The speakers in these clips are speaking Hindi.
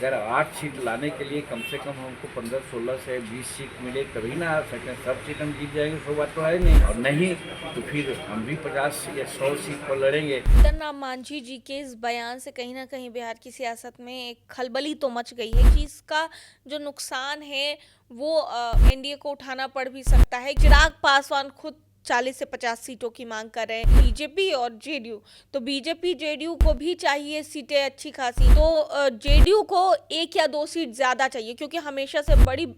अगर 8 सीट लाने के लिए कम से कम हमको 15-16 से 20 सीट मिले तभी ना आ सकें। सब सीट हम जीत जाएंगे सो बात तो है नहीं, और नहीं तो फिर हम भी 50 या 100 सीट पर लड़ेंगे। जीतन राम मांझी जी के इस बयान से कहीं ना कहीं बिहार की सियासत में एक खलबली तो मच गई है कि इसका जो नुकसान है वो एनडीए को उठाना पड़ भी सकता है। चिराग पासवान खुद 40 से 50 सीटों की मांग कर रहे हैं, बीजेपी और जेडीयू। तो बीजेपी जेडीयू को भी चाहिए सीटें अच्छी खासी, तो जेडीयू को 1 या 2 सीट ज्यादा चाहिए, क्योंकि हमेशा से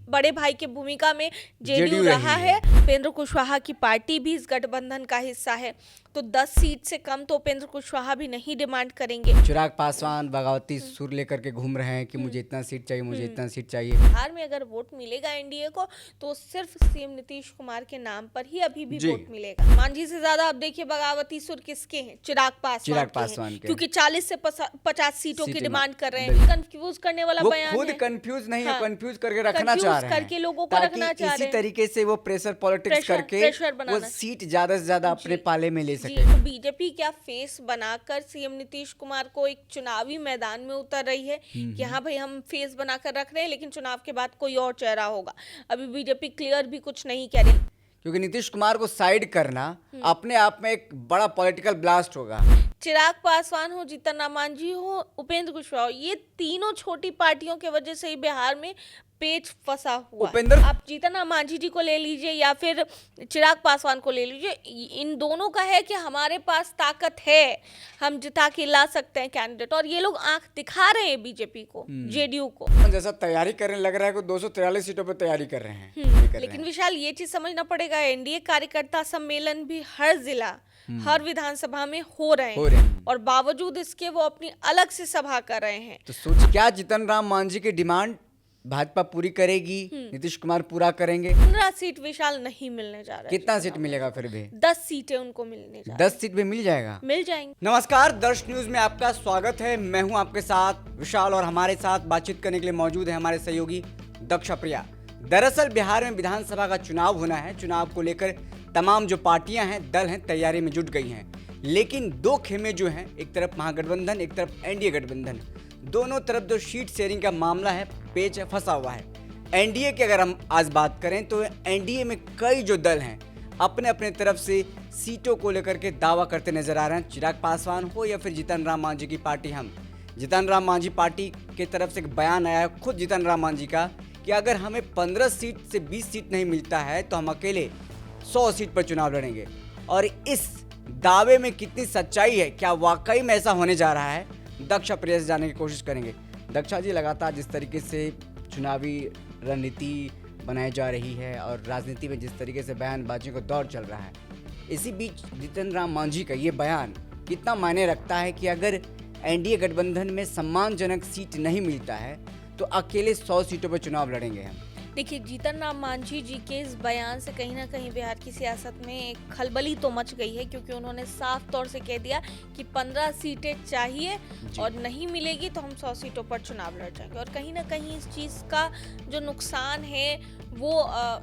बड़े भाई की भूमिका में जेडीयू रहा है। उपेंद्र कुशवाहा की पार्टी भी इस गठबंधन का हिस्सा है, तो 10 सीट से कम तो उपेंद्र कुशवाहा भी नहीं डिमांड करेंगे। चिराग पासवान बगावती सुर लेकर के घूम रहे हैं कि मुझे इतना सीट चाहिए, मुझे इतना सीट चाहिए। बिहार में अगर वोट मिलेगा एनडीए को तो सिर्फ सीएम नीतीश कुमार के नाम पर ही अभी भी वोट मिलेगा। मांझी से ज्यादा अब देखिए बगावती सुर किसके हैं? चिराग पासवान के, क्योंकि 40 से 50 सीटों की डिमांड कर रहे हैं। कंफ्यूज करने वाला बयान खुद है। कंफ्यूज नहीं है, हाँ, कंफ्यूज करके रखना चाह रहे हैं, करके लोगों को रखना चाह रहे इसी हैं। तरीके से वो प्रेशर पॉलिटिक्स करके वो सीट ज्यादा से ज्यादा अपने पाले में ले सके। तो बीजेपी क्या फेस बनाकर सीएम नीतीश कुमार को एक चुनावी मैदान में उतर रही है कि हाँ भाई हम फेस बनाकर रख रहे हैं, लेकिन चुनाव के बाद कोई और चेहरा होगा। अभी बीजेपी क्लियर भी कुछ नहीं कह रही, क्योंकि नीतीश कुमार को साइड करना अपने आप में एक बड़ा पॉलिटिकल ब्लास्ट होगा। चिराग पासवान हो, जीतन राम मांझी हो, उपेंद्र कुशवाहा हो, ये तीनों छोटी पार्टियों की वजह से ही बिहार में पेच फंसा हुआ। आप जीतन राम मांझी जी को ले लीजिए या फिर चिराग पासवान को ले लीजिए, इन दोनों का है कि हमारे पास ताकत है, हम जिता के ला सकते हैं कैंडिडेट, और ये लोग आंख दिखा रहे हैं बीजेपी को, जेडीयू को। जैसा तैयारी करने लग रहा है कि 243 सीटों पर तैयारी कर रहे हैं। लेकिन विशाल ये चीज समझना पड़ेगा, एनडीए कार्यकर्ता सम्मेलन भी हर जिला हर विधानसभा में हो रहे हैं, और बावजूद इसके वो अपनी अलग से सभा कर रहे हैं। तो सोचिए, क्या जीतन राम मांझी की डिमांड भाजपा पूरी करेगी, नीतीश कुमार पूरा करेंगे? 15 सीट विशाल नहीं मिलने जा रहा है। कितना सीट मिलेगा फिर भी? 10 सीटें उनको मिलने जा रही। 10 सीट भी मिल जाएगा? मिल जाएंगे। नमस्कार, दर्श न्यूज में आपका स्वागत है। मैं हूं आपके साथ विशाल, और हमारे साथ बातचीत करने के लिए मौजूद है हमारे सहयोगी दक्षा प्रिया। दरअसल बिहार में विधानसभा का चुनाव होना है। चुनाव को लेकर तमाम जो पार्टियां हैं, दल हैं, तैयारी में जुट गई हैं। लेकिन दो खेमे जो हैं, एक तरफ महागठबंधन, एक तरफ एनडीए गठबंधन, दोनों तरफ जो सीट शेयरिंग का मामला है, पेच फंसा हुआ है। एनडीए की अगर हम आज बात करें तो एनडीए में कई जो दल हैं अपने अपने तरफ से सीटों को लेकर के दावा करते नजर आ रहे हैं। चिराग पासवान हो या फिर जीतन राम मांझी की पार्टी। हम जीतन राम मांझी पार्टी की तरफ से एक बयान आया है खुद जीतन राम मांझी का कि अगर हमें 15 सीट से 20 सीट नहीं मिलता है तो हम अकेले 100 सीट पर चुनाव लड़ेंगे। और इस दावे में कितनी सच्चाई है, क्या वाकई में ऐसा होने जा रहा है, दक्षा प्रिया से जानने की कोशिश करेंगे। दक्षा जी, लगातार जिस तरीके से चुनावी रणनीति बनाई जा रही है और राजनीति में जिस तरीके से बयानबाजियों का दौर चल रहा है, इसी बीच जीतन राम मांझी का ये बयान कितना मायने रखता है कि अगर एनडीए गठबंधन में सम्मानजनक सीट नहीं मिलता है तो अकेले 100 सीटों पर चुनाव लड़ेंगे हम? देखिए, जीतन राम मांझी जी के इस बयान से कहीं ना कहीं बिहार की सियासत में एक खलबली तो मच गई है, क्योंकि उन्होंने साफ तौर से कह दिया कि 15 सीटें चाहिए और नहीं मिलेगी तो हम 100 सीटों पर चुनाव लड़ जाएंगे। और कहीं ना कहीं इस चीज़ का जो नुकसान है वो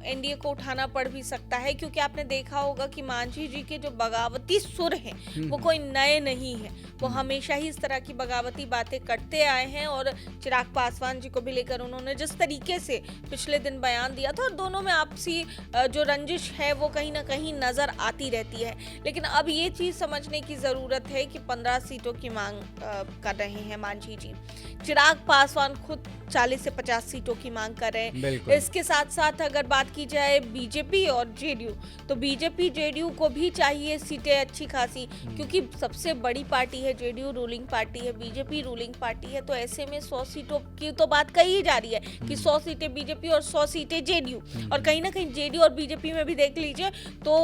एनडीए को उठाना पड़ भी सकता है, क्योंकि आपने देखा होगा कि मांझी जी के जो बगावती सुर हैं वो कोई नए नहीं है, वो हमेशा ही इस तरह की बगावती बातें करते आए हैं। और चिराग पासवान जी को भी लेकर उन्होंने जिस तरीके से पिछले दिन बयान दिया था, और दोनों में आपसी जो रंजिश है वो कहीं ना कहीं नजर आती रहती है। लेकिन अब ये चीज समझने की जरूरत है कि 15 सीटों की मांग कर रहे हैं मांझी जी। चिराग पासवान खुद 40 से 50 सीटों की मांग कर रहे हैं। इसके साथ साथ अगर बात की जाए बीजेपी और जेडीयू, तो बीजेपी जेडीयू को भी चाहिए सीटें अच्छी खासी, क्योंकि सबसे बड़ी पार्टी है जेडीयू, रूलिंग पार्टी है, बीजेपी रूलिंग पार्टी है। तो ऐसे में 100 सीटों की तो बात कही जा रही है कि 100 सीटें बीजेपी और 100 सीटें जेडीयू। और कहीं ना कहीं जेडीयू और बीजेपी में भी देख लीजिए तो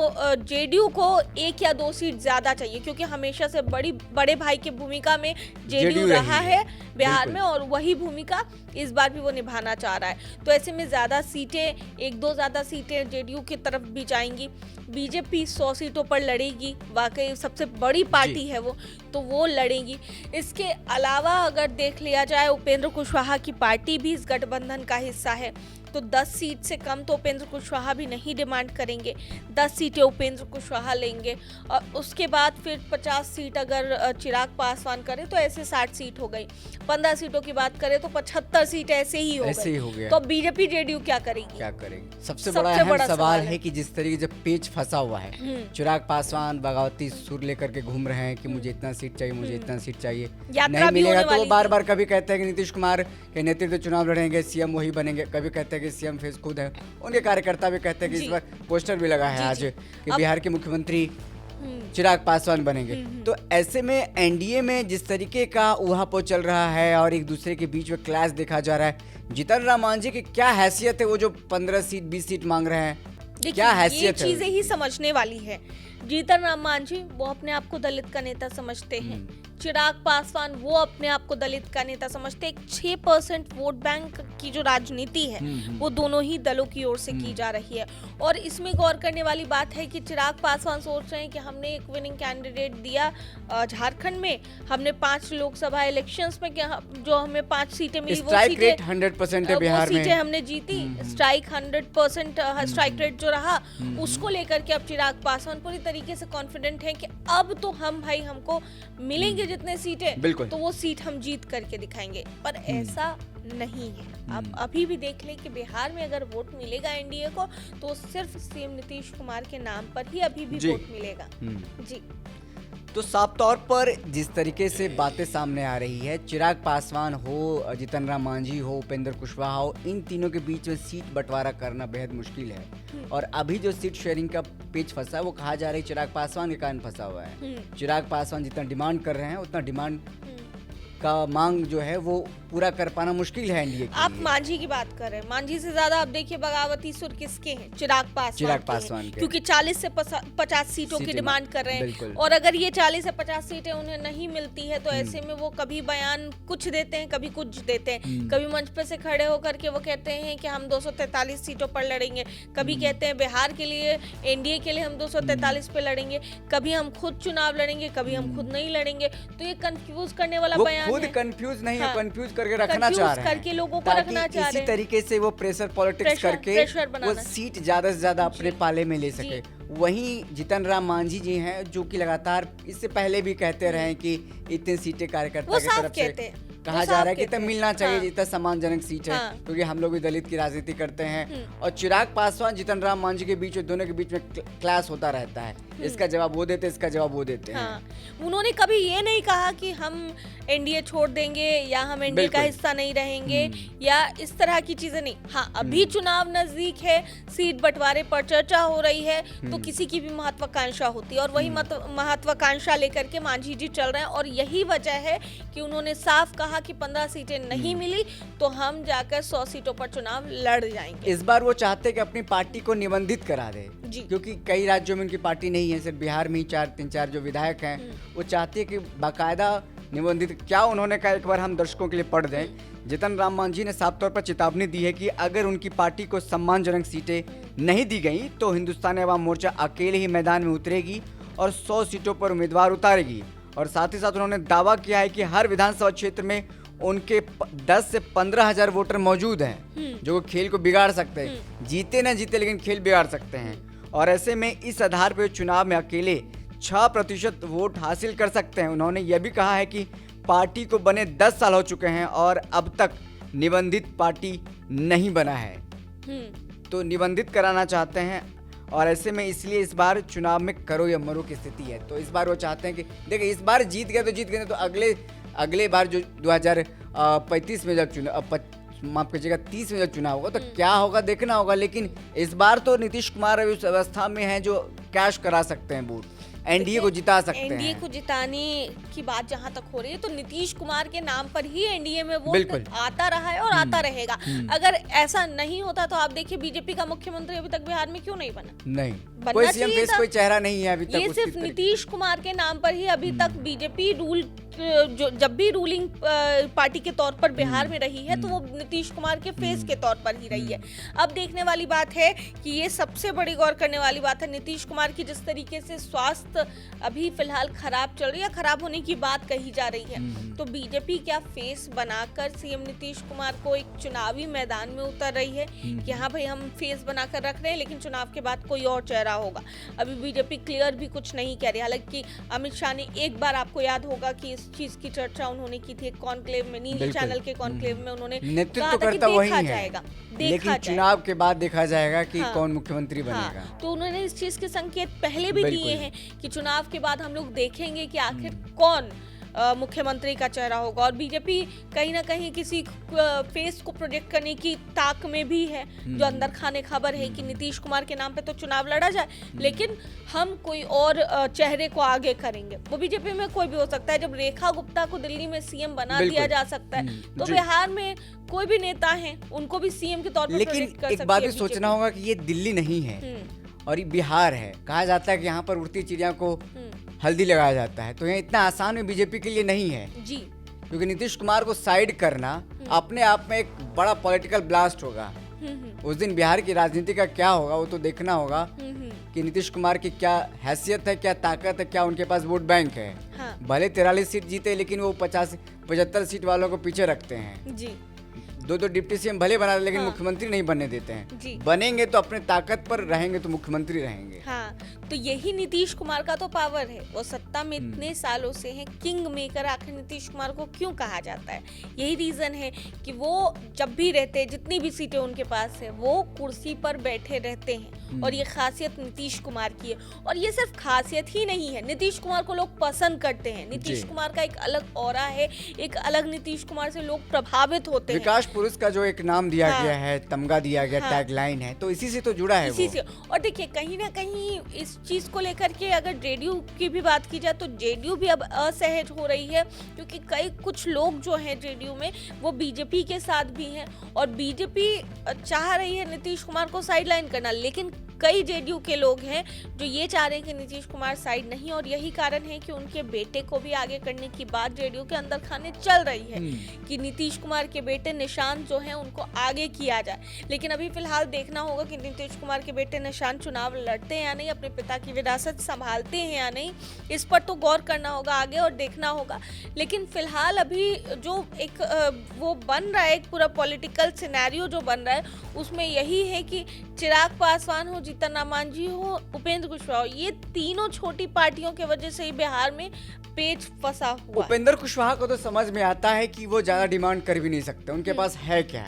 जेडीयू को 1 या 2 सीट ज्यादा चाहिए, क्योंकि हमेशा से बड़े भाई की भूमिका में जेडीयू रहा है बिहार में, और वही भूमिका इस बार भी वो निभाना चाह रहा है। तो ऐसे में ज्यादा सीटें, 1-2 ज्यादा सीटें जेडीयू की तरफ भी जाएंगी। बीजेपी 100 सीटों पर लड़ेगी, वाकई सबसे बड़ी पार्टी है वो, तो वो लड़ेगी। इसके अलावा अगर देख लिया जाए, उपेंद्र कुशवाहा की पार्टी भी इस गठबंधन का हिस्सा है, तो 10 सीट से कम तो उपेंद्र कुशवाहा भी नहीं डिमांड करेंगे। 10 सीटें उपेंद्र कुशवाहा लेंगे और उसके बाद फिर 50 सीट अगर चिराग पासवान करे तो ऐसे 60 सीट हो गई। 15 सीटों की बात करें तो 75 सीट ऐसे ही हो गए। तो बीजेपी जेडीयू क्या करेगी? सबसे बड़ा अहम सवाल है कि जिस तरीके से पेच फंसा हुआ है, चिराग पासवान बगावती सुर लेकर के घूम रहे हैं कि मुझे इतना सीट चाहिए, मुझे इतना सीट चाहिए, नहीं मिलेगा तो वो बार बार कभी कहते हैं कि नीतीश कुमार के नेतृत्व चुनाव लड़ेंगे, सीएम वही बनेंगे, कभी कहते हैं कि सीएम फेस खुद है। उनके कार्यकर्ता भी कहते हैं कि इस बार पोस्टर भी लगा है आज कि बिहार के मुख्यमंत्री चिराग पासवान बनेंगे। तो ऐसे में एनडीए में जिस तरीके का उहापोह चल रहा है और एक दूसरे के बीच में क्लैश देखा जा रहा है, जीतन राम मांझी की क्या हैसियत है? वो जो 15 सीट 20 सीट मांग रहे हैं, क्या हैसियत है? ये चीजें ही समझने वाली है। जीतन राम मांझी वो अपने आप को दलित का नेता समझते हैं, चिराग पासवान वो अपने आप को दलित का नेता समझते हैं। 6% वोट बैंक की जो राजनीति है वो दोनों ही दलों की ओर से की जा रही है। और इसमें गौर करने वाली बात है कि चिराग पासवान सोच रहे हैं कि हमने एक विनिंग कैंडिडेट दिया झारखंड में, हमने 5 लोकसभा इलेक्शंस में जो हमें 5 सीटें मिली, वो सीटें 100% है बिहार में, हमने जीती। स्ट्राइक 100% स्ट्राइक रेट जो रहा उसको लेकर के अब चिराग पासवान पूरी तरीके से कॉन्फिडेंट हैं कि अब तो हम भाई हमको मिलेंगे जितने सीटें तो वो सीट हम जीत करके दिखाएंगे। पर ऐसा नहीं है। अब अभी भी देख लें कि बिहार में अगर वोट मिलेगा एनडीए को तो सिर्फ सीएम नीतीश कुमार के नाम पर ही अभी भी वोट मिलेगा। जी तो साफ तौर पर जिस तरीके से बातें सामने आ रही है, चिराग पासवान हो, जीतन राम मांझी हो, उपेंद्र कुशवाहा हो, इन तीनों के बीच में सीट बंटवारा करना बेहद मुश्किल है। और अभी जो सीट शेयरिंग का पेच फंसा है वो कहा जा रहा है चिराग पासवान के कारण फंसा हुआ है। चिराग पासवान जितना डिमांड कर रहे हैं उतना डिमांड का मांग जो है वो पूरा कर पाना मुश्किल है एनडीए के आप लिए। मांझी की बात कर रहे हैं, मांझी से ज्यादा आप देखिए बगावती सुर किसके हैं? चिराग पासवान के। क्योंकि 40 से 50 सीटों की डिमांड कर रहे हैं। और अगर ये 40 से 50 सीटें उन्हें नहीं मिलती है तो ऐसे में वो कभी बयान कुछ देते हैं, कभी कुछ देते हैं। कभी मंच पे से खड़े होकर के वो कहते हैं कि हम 243 सीटों पर लड़ेंगे, कभी कहते हैं बिहार के लिए एनडीए के लिए हम 243 पे लड़ेंगे, कभी हम खुद चुनाव लड़ेंगे, कभी हम खुद नहीं लड़ेंगे। तो ये कंफ्यूज करने वाला बयान खुद कंफ्यूज नहीं है, कंफ्यूज करके रखना चाह रहे हैं, करके लोगों को रखना चाह रहे हैं। इसी तरीके से वो प्रेशर पॉलिटिक्स करके वो सीट ज्यादा से ज्यादा अपने पाले में ले सके। वहीं जीतन राम मांझी जी हैं जो कि लगातार इससे पहले भी कहते रहे हैं कि इतनी सीटें कार्यकर्ता की तरफ से कहा जा रहा है कि तब मिलना चाहिए जितना सम्मानजनक सीट है, क्योंकि हम लोग भी दलित की राजनीति करते हैं। और चिराग पासवान जीतन राम मांझी के बीच में दोनों के बीच में क्लास होता रहता है, इसका जवाब वो देते, इसका जवाब वो देते हैं। उन्होंने कभी ये नहीं कहा कि हम एनडीए छोड़ देंगे या हम एनडीए का हिस्सा नहीं रहेंगे या इस तरह की चीजें नहीं। हाँ, अभी चुनाव नजदीक है, सीट बंटवारे पर चर्चा हो रही है तो किसी की भी महत्वाकांक्षा होती है और वही महत्वाकांक्षा लेकर के मांझी जी चल रहे हैं। और यही वजह है कि उन्होंने साफ कहा कि 15 सीटें नहीं मिली तो हम जाकर 100 सीटों पर चुनाव लड़ जाएंगे। इस बार वो चाहते कि अपनी पार्टी को निबंधित करा दे, क्योंकि कई राज्यों में उनकी पार्टी नहीं है, सिर्फ बिहार में ही 3-4 जो विधायक हैं वो चाहते हैं कि बाकायदा निबंधित। क्या उन्होंने कहा, एक बार हम दर्शकों के लिए पढ़ दें। जीतन राम मांझी ने साफ तौर पर चेतावनी दी है कि अगर उनकी पार्टी को सम्मानजनक सीटें नहीं दी गई तो हिंदुस्तानी अवाम मोर्चा अकेले ही मैदान में उतरेगी और 100 सीटों पर उम्मीदवार उतारेगी। और साथ ही साथ उन्होंने दावा किया है कि हर विधानसभा क्षेत्र में उनके 10 से 15 हजार वोटर मौजूद हैं जो खेल को बिगाड़ सकते हैं, जीते ना जीते लेकिन खेल बिगाड़ सकते हैं। और ऐसे में इस आधार पर चुनाव में अकेले 6% वोट हासिल कर सकते हैं। उन्होंने यह भी कहा है कि पार्टी को बने 10 साल हो चुके हैं और अब तक निबंधित पार्टी नहीं बना है, तो निबंधित कराना चाहते हैं। और ऐसे में इसलिए इस बार चुनाव में करो या मरो की स्थिति है। तो इस बार वो चाहते हैं कि देखिए इस बार जीत गए तो जीत गए, तो अगले बार जो 2035 में जब चुनाव, माफ कीजिएगा 30 में जब चुनाव होगा तो क्या होगा देखना होगा। लेकिन इस बार तो नीतीश कुमार अभी उस अवस्था में है जो कैश करा सकते हैं वोट, एनडीए को जिता सकते हैं। एनडीए को जिताने की बात जहां तक हो रही है तो नीतीश कुमार के नाम पर ही एनडीए में वोट आता रहा है और आता रहेगा। अगर ऐसा नहीं होता तो आप देखिए बीजेपी का मुख्यमंत्री अभी तक बिहार में क्यों नहीं बना? नहीं, कोई सीएम फेस कोई चेहरा नहीं है अभी तक। ये सिर्फ नीतीश कुमार के नाम पर ही अभी तक बीजेपी रूल जो जब भी रूलिंग पार्टी के तौर पर बिहार में रही है तो वो नीतीश कुमार के फेस के तौर पर ही रही है। अब देखने वाली बात है कि ये सबसे बड़ी गौर करने वाली बात है नीतीश कुमार की, जिस तरीके से स्वास्थ्य अभी फिलहाल खराब चल रही है, खराब होने की बात कही जा रही है, तो बीजेपी क्या फेस बनाकर सीएम नीतीश कुमार को एक चुनावी मैदान में उतर रही है कि हाँ भाई हम फेस बनाकर रख रहे हैं लेकिन चुनाव के बाद कोई और चेहरा होगा। अभी बीजेपी क्लियर भी कुछ नहीं कह रही। हालांकि अमित शाह ने एक बार, आपको याद होगा कि इस चीज की चर्चा उन्होंने की थी कॉन्क्लेव में, नील चैनल के कॉन्क्लेव में, उन्होंने नेतृत्व करता वही है, लेकिन चुनाव के बाद देखा जाएगा कि कौन मुख्यमंत्री बनेगा। तो उन्होंने इस चीज के संकेत पहले भी दिए हैं कि चुनाव के बाद हम लोग देखेंगे कि आखिर कौन मुख्यमंत्री का चेहरा होगा। और बीजेपी कहीं ना कहीं किसी फेस को प्रोजेक्ट करने की ताक में भी है, जो अंदर खाने खबर है कि नीतीश कुमार के नाम पे तो चुनाव लड़ा जाए लेकिन हम कोई और चेहरे को आगे करेंगे। वो बीजेपी में कोई भी हो सकता है। जब रेखा गुप्ता को दिल्ली में सीएम बना दिया जा सकता है तो बिहार में कोई भी नेता हैं उनको भी सीएम के तौर पर प्रोजेक्ट कर सकती है। लेकिन एक बात भी सोचना होगा कि ये दिल्ली नहीं है और ये बिहार है। कहा जाता है कि यहाँ पर उड़ती चिड़िया को हल्दी लगाया जाता है, तो ये इतना आसान में बीजेपी के लिए नहीं है जी, क्योंकि नीतीश कुमार को साइड करना अपने आप में एक बड़ा पॉलिटिकल ब्लास्ट होगा। उस दिन बिहार की राजनीति का क्या होगा वो तो देखना होगा कि नीतीश कुमार की क्या हैसियत है, क्या ताकत है, क्या उनके पास वोट बैंक है। हाँ। भले 43 सीट जीते लेकिन वो 75 सीट वालों को पीछे रखते हैं जी। दो डिप्टी सीएम भले बना लेकिन मुख्यमंत्री नहीं बनने देते हैं जी। बनेंगे तो अपने ताकत पर रहेंगे तो मुख्यमंत्री रहेंगे। हाँ, तो यही नीतीश कुमार का तो पावर है। वो सत्ता में इतने सालों से हैं, किंग मेकर आखिर नीतीश कुमार को क्यों कहा जाता है? यही रीजन है कि वो जब भी रहते हैं, जितनी भी सीटें उनके पास है, वो कुर्सी पर बैठे रहते हैं और ये खासियत नीतीश कुमार की है। और ये सिर्फ खासियत ही नहीं है, नीतीश कुमार को लोग पसंद करते हैं। नीतीश कुमार का एक अलग ऑरा है, एक अलग नीतीश कुमार से लोग प्रभावित होते हैं। विकास पुरुष का जो एक नाम दिया गया है, तमगा दिया गया, टैगलाइन है, तो इसी से तो जुड़ा है इसी से। और देखिए कहीं ना कहीं इस चीज को लेकर के अगर जेडीयू की भी बात की जाए तो जेडीयू भी अब असहज हो रही है, क्योंकि कुछ लोग जो हैं जेडीयू में वो बीजेपी के साथ भी हैं और बीजेपी चाह रही है नीतीश कुमार को साइडलाइन करना, लेकिन कई जेडीयू के लोग हैं जो ये चाह रहे हैं कि नीतीश कुमार साइड नहीं। और यही कारण है कि उनके बेटे को भी आगे करने की बात जेडीयू के अंदर खाने चल रही है कि नीतीश कुमार के बेटे निशांत जो हैं उनको आगे किया जाए। लेकिन अभी फिलहाल देखना होगा कि नीतीश कुमार के बेटे निशांत चुनाव लड़ते हैं या नहीं, अपने पिता की विरासत संभालते हैं या नहीं, इस पर तो गौर करना होगा आगे और देखना होगा। लेकिन फिलहाल अभी जो एक वो बन रहा है, एक पूरा पॉलिटिकल सिनेरियो जो बन रहा है, उसमें यही है कि चिराग पासवान हो, जीतन राम मांझी हो, उपेंद्र कुशवाहा हो, ये तीनों छोटी पार्टियों के वजह से ही बिहार में पेच फंसा हुआ। उपेंद्र कुशवाहा को तो समझ में आता है कि वो ज्यादा डिमांड कर भी नहीं सकते, उनके पास है क्या।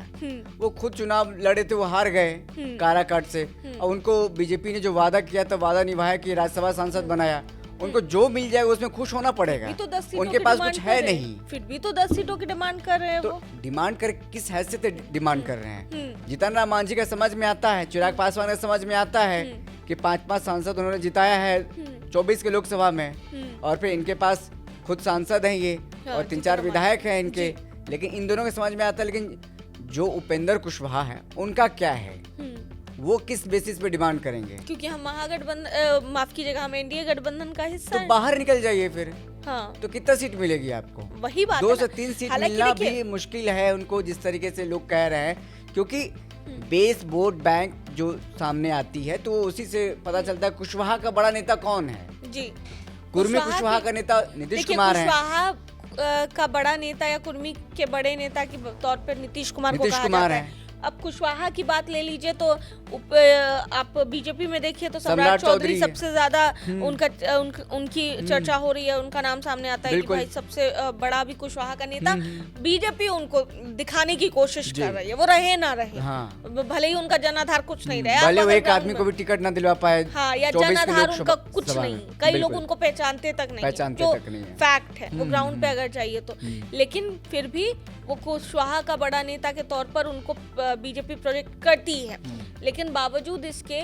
वो खुद चुनाव लड़े थे, वो हार गए काराकाट से, और उनको बीजेपी ने जो वादा किया था, वादा निभाया कि राज्यसभा सांसद बनाया, उनको जो मिल जाएगा उसमें खुश होना पड़ेगा। तो 10 सीटों उनके पास कुछ है नहीं, फिर भी तो 10 सीटों की डिमांड कर रहे हैं। तो डिमांड कर किस हैसियत से डिमांड कर रहे हैं? जीतन राम मांझी का समझ में आता है, चिराग पासवान का समझ में आता है कि 5 सांसद उन्होंने जिताया है 24 के लोकसभा में, और फिर इनके पास खुद सांसद हैं ये, और 3-4 विधायक हैं इनके, लेकिन इन दोनों के समझ में आता है। लेकिन जो उपेंद्र कुशवाहा है उनका क्या है, वो किस बेसिस पे डिमांड करेंगे? क्योंकि हम महागठबंधन, माफ कीजिएगा, हम एनडीए गठबंधन का हिस्सा तो हैं। बाहर निकल जाइए फिर। हाँ। तो कितना सीट मिलेगी आपको? वही बात 2 से 3 सीट मिलना भी मुश्किल है उनको, जिस तरीके से लोग कह रहे हैं, क्योंकि बेस वोट बैंक जो सामने आती है तो उसी से पता चलता है कुशवाहा का बड़ा नेता कौन है जी। कुर्मी कुशवाहा का नेता नीतीश कुमार है। कुशवाहा का बड़ा नेता या कुर्मी के बड़े नेता के तौर पर नीतीश कुमार को कहा जाता है। अब कुशवाहा की बात ले लीजिए तो आप बीजेपी में देखिए तो सम्राट चौधरी सबसे ज्यादा उनकी चर्चा हो रही है, उनका नाम सामने आता है कि भाई सबसे बड़ा भी कुशवाहा का नेता। बीजेपी उनको दिखाने की कोशिश कर रही है, वो रहे ना रहे, हाँ। भले ही उनका जनाधार कुछ नहीं रहा, भले वो एक आदमी को भी टिकट ना दिलवा पाए, हाँ, या जनाधार उनका कुछ नहीं, कई लोग उनको पहचानते तक नहीं, जो फैक्ट है वो ग्राउंड पे अगर चाहिए तो। लेकिन फिर भी वो कुशवाहा का बड़ा नेता के तौर पर उनको बीजेपी प्रोजेक्ट करती है, लेकिन बावजूद इसके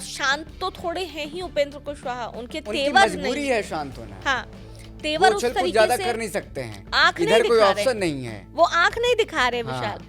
शांत तो थोड़े हैं ही उपेंद्र कुशवाहा, उनके तेवर मजबूरी है शांत होना। हाँ, तेवर उस तरीके ज्यादा कर नहीं सकते हैं, आंख इधर कोई ऑप्शन नहीं है, वो आंख नहीं दिखा रहे विशाल,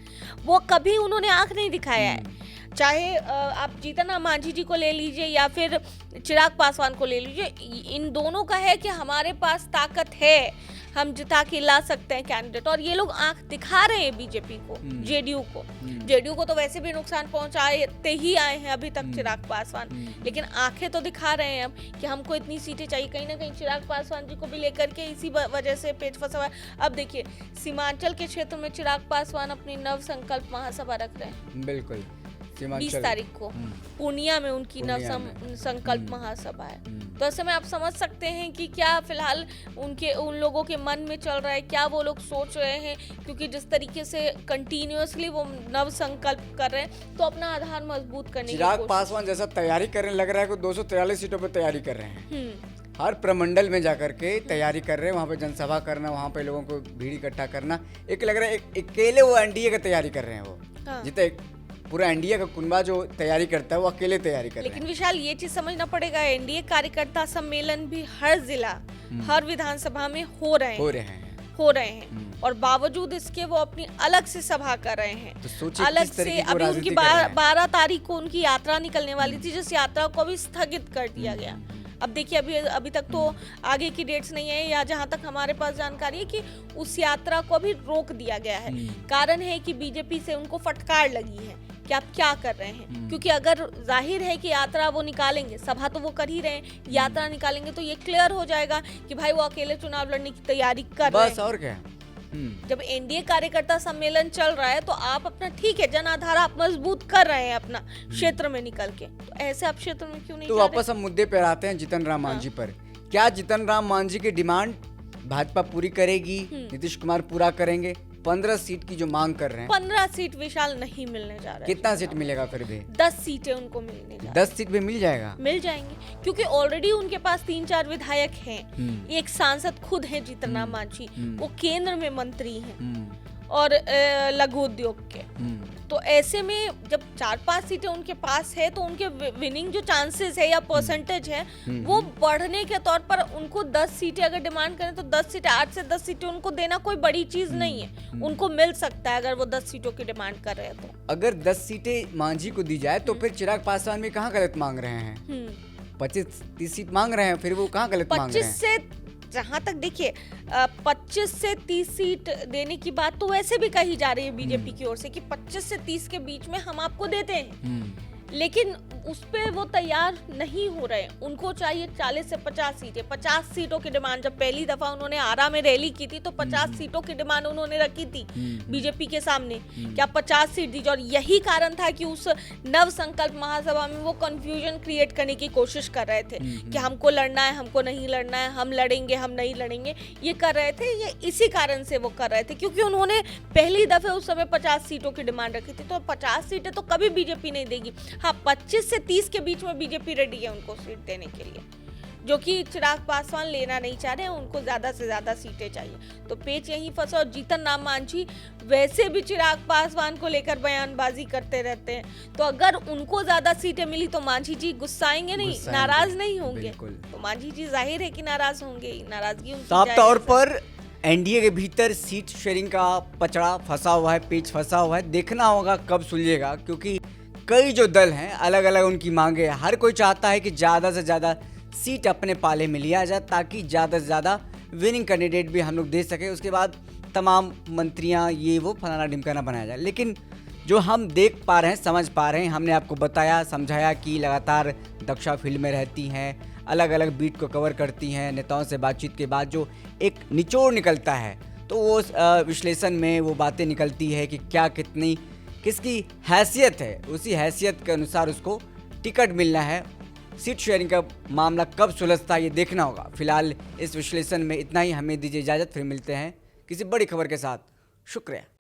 वो कभी उन्होंने आंख नहीं दिखाया है। चाहे आप जीतन राम मांझी जी को ले लीजिए या फिर चिराग पासवान को ले लीजिए, इन दोनों का है कि हमारे पास ताकत है, हम जिता के ला सकते हैं कैंडिडेट, और ये लोग आंख दिखा रहे हैं बीजेपी को, जेडीयू को तो वैसे भी नुकसान पहुंचाते ही आए हैं अभी तक चिराग पासवान, लेकिन आंखें तो दिखा रहे हैं अब कि हमको इतनी सीटें चाहिए। कहीं ना कहीं चिराग पासवान जी को भी लेकर के इसी वजह से पेच फंसा हुआ है। अब देखिए सीमांचल के क्षेत्र में चिराग पासवान अपनी नव संकल्प महासभा रख रहे हैं, बिल्कुल 20 तारीख को पूर्णिया में उनकी नव संकल्प महासभा है। तो ऐसे में आप समझ सकते हैं कि क्या फिलहाल उन लोगों के मन में चल रहा है, क्या वो लोग सोच रहे हैं, क्योंकि जिस तरीके से कंटिन्यूअसली वो नव संकल्प कर रहे हैं तो अपना आधार मजबूत करने की चिराग पासवान जैसा तैयारी करने लग रहा है कि 243 सीटों पर तैयारी कर रहे हैं, हर प्रमंडल में जाकर के तैयारी कर रहे हैं, वहाँ पे जनसभा करना, वहाँ पे लोगों को भीड़ इकट्ठा करना। एक लग रहा है अकेले वो एनडीए का तैयारी कर रहे हैं, वो जितना पूरा एनडीए का कुनबा जो तैयारी करता है वो अकेले तैयारी कर रहे हैं। लेकिन विशाल ये चीज समझना पड़ेगा, एनडीए कार्यकर्ता सम्मेलन भी हर जिला हर विधानसभा में हो रहे हैं और बावजूद इसके वो अपनी अलग से सभा कर रहे हैं। तो अलग से अभी उनकी 12 तारीख को उनकी यात्रा निकलने वाली थी, जिस यात्रा को भी स्थगित कर दिया गया। अब देखिए अभी तक तो आगे की डेट्स नहीं है, या जहां तक हमारे पास जानकारी है कि उस यात्रा को भी रोक दिया गया है। कारण है कि बीजेपी से उनको फटकार लगी है कि आप क्या कर रहे हैं, क्योंकि अगर जाहिर है कि यात्रा वो निकालेंगे, सभा तो वो कर ही रहे हैं, यात्रा निकालेंगे तो ये क्लियर हो जाएगा कि भाई वो अकेले चुनाव लड़ने की तैयारी कर रहे हैं। बस और क्या। जब एनडीए कार्यकर्ता सम्मेलन चल रहा है तो आप अपना ठीक है जनाधार आप मजबूत कर रहे हैं अपना क्षेत्र में निकल के, तो ऐसे आप क्षेत्र में क्यों नहीं तो वापस हम मुद्दे पर आते हैं जीतन राम मांझी पर। क्या जीतन राम मांझी की डिमांड भाजपा पूरी करेगी, नीतीश कुमार पूरा करेंगे? 15 सीट की जो मांग कर रहे हैं, 15 सीट विशाल नहीं मिलने जा रहा है। कितना सीट मिलेगा फिर भी? 10 सीटें उनको मिलने जा रही है। 10 सीट भी मिल जाएगा? मिल जाएंगे, क्योंकि ऑलरेडी उनके पास 3-4 विधायक हैं। एक सांसद खुद है जीतन राम मांझी, वो केंद्र में मंत्री हैं और लघु उद्योग के। तो ऐसे में जब 4-5 सीटें उनके पास है तो उनके विनिंग जो चांसेस है या परसेंटेज है वो बढ़ने के तौर पर उनको 10 सीटें अगर डिमांड करें तो 10 सीटें 8 से 10 सीटें उनको देना कोई बड़ी चीज नहीं है, उनको मिल सकता है अगर वो 10 सीटों की डिमांड कर रहे हैं तो। अगर 10 सीटें मांझी को दी जाए तो फिर चिराग पासवान भी कहाँ गलत मांग रहे हैं? 25-30 सीट मांग रहे हैं, फिर वो कहाँ गलत मांग रहे हैं? 25 से जहाँ तक देखिए 25 से 30 सीट देने की बात तो वैसे भी कही जा रही है बीजेपी की ओर से कि 25 से 30 के बीच में हम आपको देते हैं, लेकिन उस पे वो तैयार नहीं हो रहे। उनको चाहिए 40 से 50 सीटें, 50 सीटों की डिमांड। जब पहली दफा उन्होंने आरा में रैली की थी तो 50 सीटों की डिमांड उन्होंने रखी थी बीजेपी के सामने कि आप 50 सीट दीजिए, और यही कारण था कि उस नव संकल्प महासभा में वो कंफ्यूजन क्रिएट करने की कोशिश कर रहे थे कि हमको लड़ना है, हमको नहीं लड़ना है, हम लड़ेंगे, हम नहीं लड़ेंगे, ये कर रहे थे। ये इसी कारण से वो कर रहे थे क्योंकि उन्होंने पहली दफे उस समय 50 सीटों की डिमांड रखी थी। तो 50 सीटें तो कभी बीजेपी नहीं देगी। हाँ, 25 से 30 के बीच में बीजेपी रेडी है उनको सीट देने के लिए, जो कि चिराग पासवान लेना नहीं चाह रहे हैं, उनको ज्यादा से ज्यादा सीटें चाहिए। तो पेच यहीं फंसा। और जीतन राम मांझी वैसे भी चिराग पासवान को लेकर बयानबाजी करते रहते हैं, तो अगर उनको ज्यादा सीटें मिली तो मांझी जी गुस्साएंगे नहीं, नाराज नहीं होंगे। तो मांझी जी जाहिर है कि नाराज होंगे, नाराजगी साफ तौर पर एनडीए के भीतर सीट शेयरिंग का पचड़ा फंसा हुआ है, पेच फंसा हुआ है। देखना होगा कब सुलझेगा, क्योंकि कई जो दल हैं अलग अलग उनकी मांगे। हर कोई चाहता है कि ज़्यादा से ज़्यादा सीट अपने पाले में लिया जाए ताकि ज़्यादा से ज़्यादा विनिंग कैंडिडेट भी हम लोग दे सकें, उसके बाद तमाम मंत्रियां ये वो फलाना ढिमकाना बनाया जाए। लेकिन जो हम देख पा रहे हैं, समझ पा रहे हैं, हमने आपको बताया समझाया कि लगातार दक्षा फील्ड में रहती हैं, अलग अलग बीट को कवर करती हैं, नेताओं से बातचीत के बाद जो एक निचोड़ निकलता है तो वो विश्लेषण में वो बातें निकलती है कि क्या कितनी किसकी हैसियत है, उसी हैसियत के अनुसार उसको टिकट मिलना है। सीट शेयरिंग का मामला कब सुलझता है ये देखना होगा। फिलहाल इस विश्लेषण में इतना ही, हमें दीजिए इजाज़त, फिर मिलते हैं किसी बड़ी खबर के साथ। शुक्रिया।